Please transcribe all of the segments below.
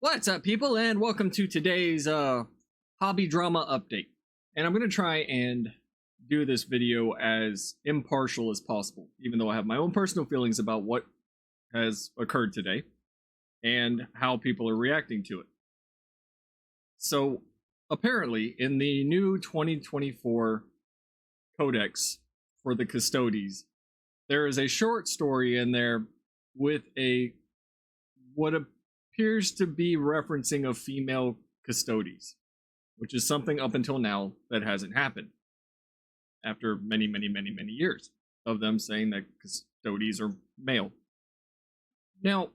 What's up, people, and welcome to today's hobby drama update. And I'm going to try and do this video as impartial as possible, even though I have my own personal feelings about what has occurred today and how people are reacting to it. So, apparently, in the new 2024 Codex for the Custodes, there is a short story in there with what appears to be referencing of female Custodes, which is something up until now that hasn't happened after many years of them saying that Custodes are male. Now,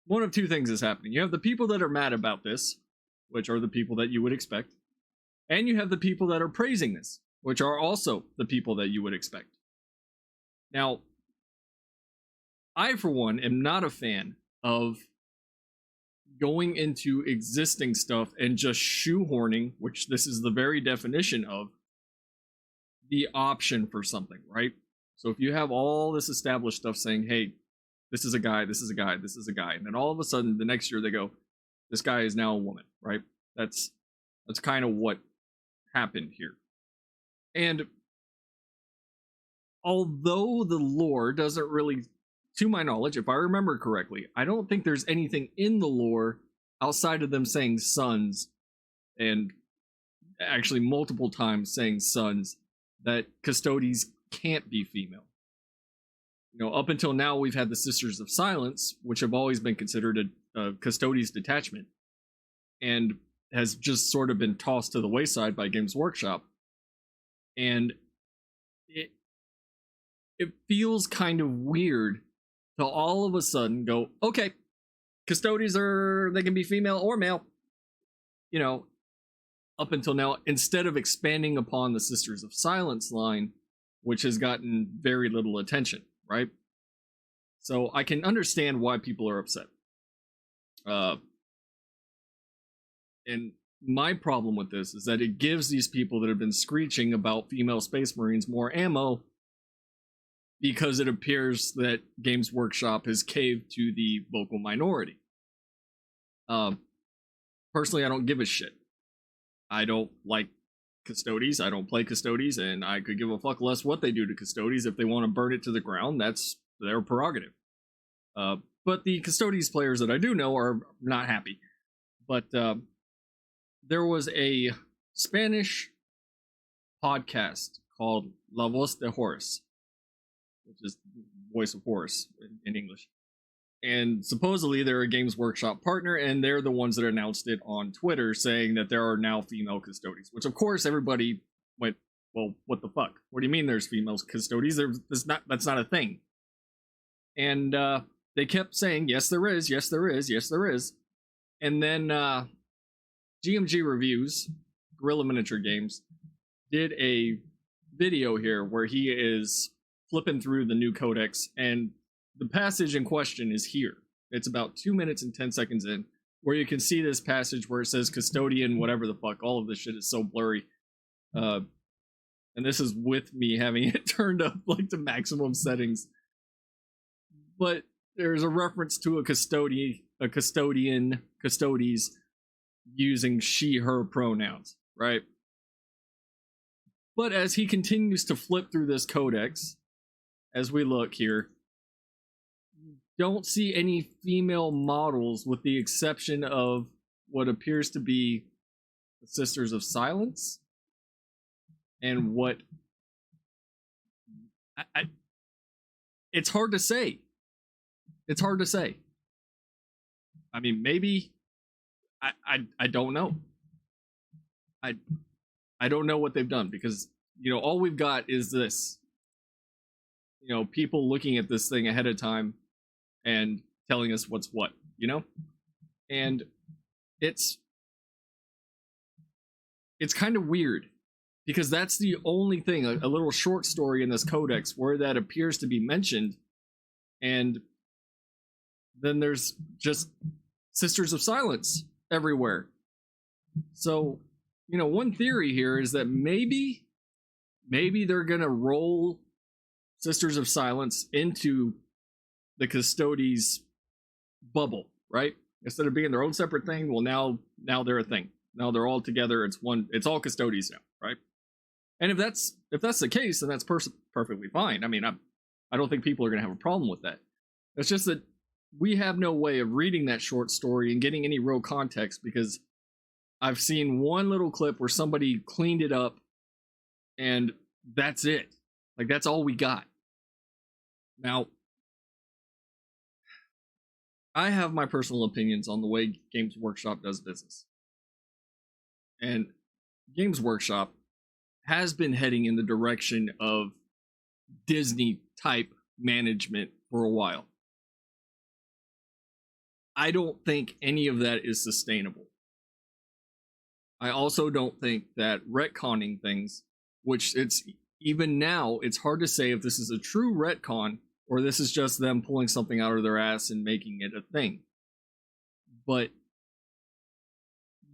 one of two things is happening. You have the people that are mad about this, which are the people that you would expect, and you have the people that are praising this, which are also the people that you would expect. Now, I, for one, am not a fan of going into existing stuff and just shoehorning, which this is the very definition of, the option for something, right? So if you have all this established stuff saying, hey, this is a guy, this is a guy, this is a guy, and then all of a sudden the next year they go, this guy is now a woman, right? That's kind of what happened here. And although the lore doesn't really, to my knowledge, if I remember correctly, I don't think there's anything in the lore outside of them saying sons, and actually multiple times saying sons, that Custodes can't be female. You know, up until now, we've had the Sisters of Silence, which have always been considered a Custodes detachment, and has just sort of been tossed to the wayside by Games Workshop. And it feels kind of weird to all of a sudden go, okay, Custodes they can be female or male. You know, up until now, instead of expanding upon the Sisters of Silence line, which has gotten very little attention, right? So I can understand why people are upset. And my problem with this is that it gives these people that have been screeching about female Space Marines more ammo, because it appears that Games Workshop has caved to the vocal minority. Personally, I don't give a shit. I don't like Custodes. I don't play Custodes, and I could give a fuck less what they do to Custodes. If they want to burn it to the ground, that's their prerogative. But the Custodes players that I do know are not happy. But there was a Spanish podcast called La Voz de Horus, which is voice of Horus in English. And supposedly they're a Games Workshop partner, and they're the ones that announced it on Twitter, saying that there are now female Custodes. Which, of course, everybody went, well, what the fuck? What do you mean there's female Custodes? That's not a thing. And they kept saying, yes, there is, yes, there is, yes, there is. And then GMG Reviews, Guerrilla Miniature Games, did a video here where he is flipping through the new Codex, and the passage in question is here. It's about 2 minutes and 10 seconds in, where you can see this passage where it says custodian, whatever the fuck. All of this shit is so blurry. And this is with me having it turned up like to maximum settings. But there's a reference to a custodian, Custodes, using she, her pronouns, right? But as he continues to flip through this Codex, as we look here, don't see any female models with the exception of what appears to be the Sisters of Silence, and what it's hard to say. It's hard to say. I mean, maybe I don't know. I don't know what they've done, because, you know, all we've got is this. You know, people looking at this thing ahead of time and telling us what's what, you know? And it's kind of weird, because that's the only thing, a little short story in this Codex where that appears to be mentioned, and then there's just Sisters of Silence everywhere. So, you know, one theory here is that maybe they're gonna roll Sisters of Silence into the Custodes bubble, right? Instead of being their own separate thing, well, now they're a thing. Now they're all together. It's one. It's all Custodes now, right? And if that's the case, then that's perfectly fine. I mean, I don't think people are going to have a problem with that. It's just that we have no way of reading that short story and getting any real context, because I've seen one little clip where somebody cleaned it up and that's it. Like, that's all we got. Now, I have my personal opinions on the way Games Workshop does business. And Games Workshop has been heading in the direction of Disney type management for a while. I don't think any of that is sustainable. I also don't think that retconning things, which it's even now, it's hard to say if this is a true retcon or this is just them pulling something out of their ass and making it a thing. But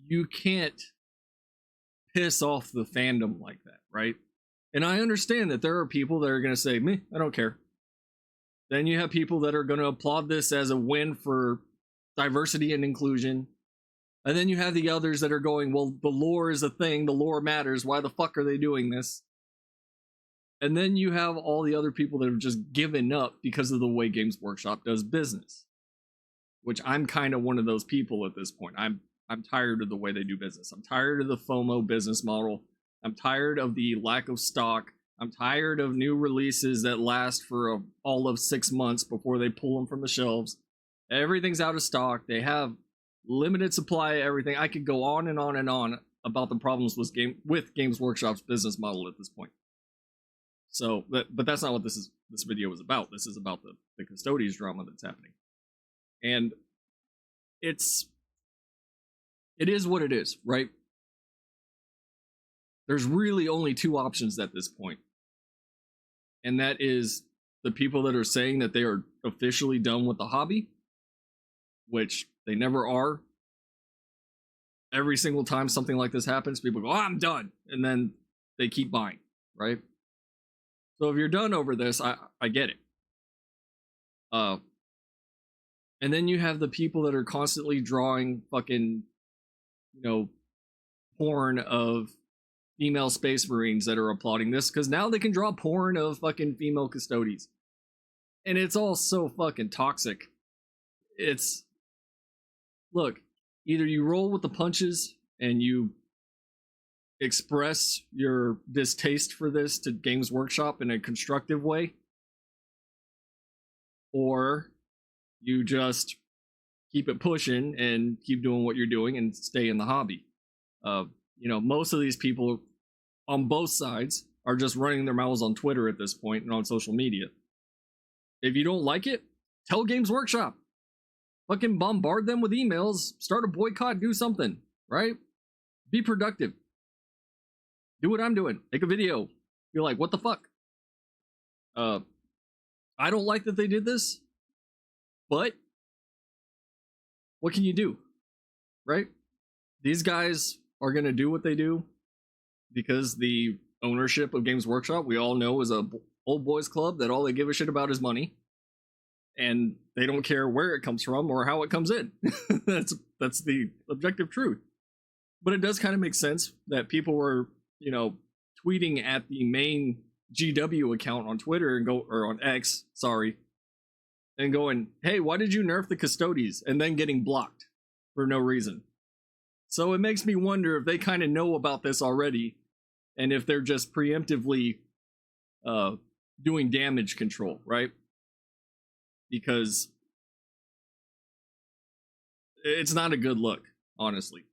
you can't piss off the fandom like that, right? And I understand that there are people that are going to say, "Me, I don't care." Then you have people that are going to applaud this as a win for diversity and inclusion. And then you have the others that are going, "Well, the lore is a thing, the lore matters, why the fuck are they doing this?" And then you have all the other people that have just given up because of the way Games Workshop does business. Which I'm kind of one of those people at this point. I'm tired of the way they do business. I'm tired of the FOMO business model. I'm tired of the lack of stock. I'm tired of new releases that last for all of 6 months before they pull them from the shelves. Everything's out of stock. They have limited supply of everything. I could go on and on and on about the problems with Games Workshop's business model at this point. So, but that's not what this video is about. This is about the Custodes drama that's happening. And it is what it is, right? There's really only two options at this point. And that is the people that are saying that they are officially done with the hobby, which they never are. Every single time something like this happens, people go, "Oh, I'm done." And then they keep buying, right? So if you're done over this, I get it. And then you have the people that are constantly drawing fucking, porn of female space marines that are applauding this, because now they can draw porn of fucking female Custodes. And it's all so fucking toxic. Look, either you roll with the punches and you express your distaste for this to Games Workshop in a constructive way, or you just keep it pushing and keep doing what you're doing and stay in the hobby. Most of these people on both sides are just running their mouths on Twitter at this point and on social media. If you don't like it, tell Games Workshop. Fucking bombard them with emails, start a boycott, do something, right? Be productive. Do what I'm doing. Make a video. You're like, what the fuck? I don't like that they did this, but what can you do, right? These guys are going to do what they do because the ownership of Games Workshop, we all know, is a old boys club that all they give a shit about is money, and they don't care where it comes from or how it comes in. That's the objective truth. But it does kind of make sense that people were, tweeting at the main GW account on Twitter or on X, and going, "Hey, why did you nerf the Custodes?" and then getting blocked for no reason. So it makes me wonder if they kind of know about this already, and if they're just preemptively doing damage control, right? Because it's not a good look, honestly.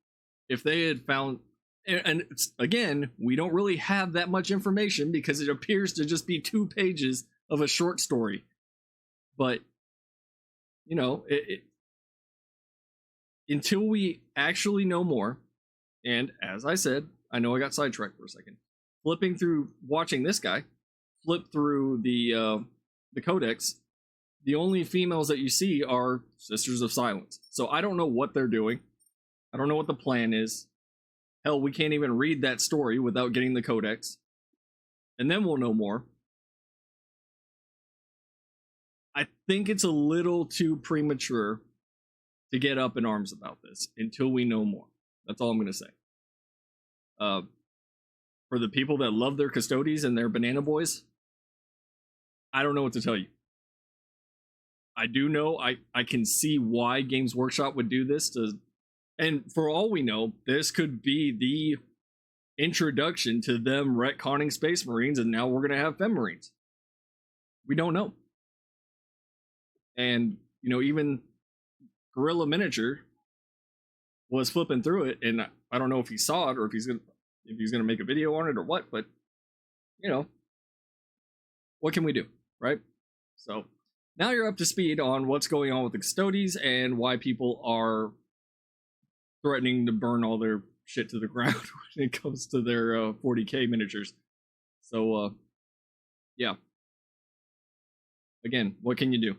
If they had found, and again, we don't really have that much information because it appears to just be 2 pages of a short story. But, until we actually know more, and as I said, I know I got sidetracked for a second. Flipping through, watching this guy flip through the Codex, the only females that you see are Sisters of Silence. So I don't know what they're doing. I don't know what the plan is. Hell, we can't even read that story without getting the Codex. And then we'll know more. I think it's a little too premature to get up in arms about this until we know more. That's all I'm going to say. For the people that love their Custodes and their banana boys, I don't know what to tell you. I do know I can see why Games Workshop would do this and for all we know, this could be the introduction to them retconning Space Marines, and now we're going to have Fem Marines. We don't know. And, you know, even Gorilla Miniature was flipping through it, and I don't know if he saw it or if he's gonna make a video on it or what, but you know, what can we do, right? So now you're up to speed on what's going on with the Custodes and why people are threatening to burn all their shit to the ground when it comes to their 40k miniatures. So yeah, again, what can you do?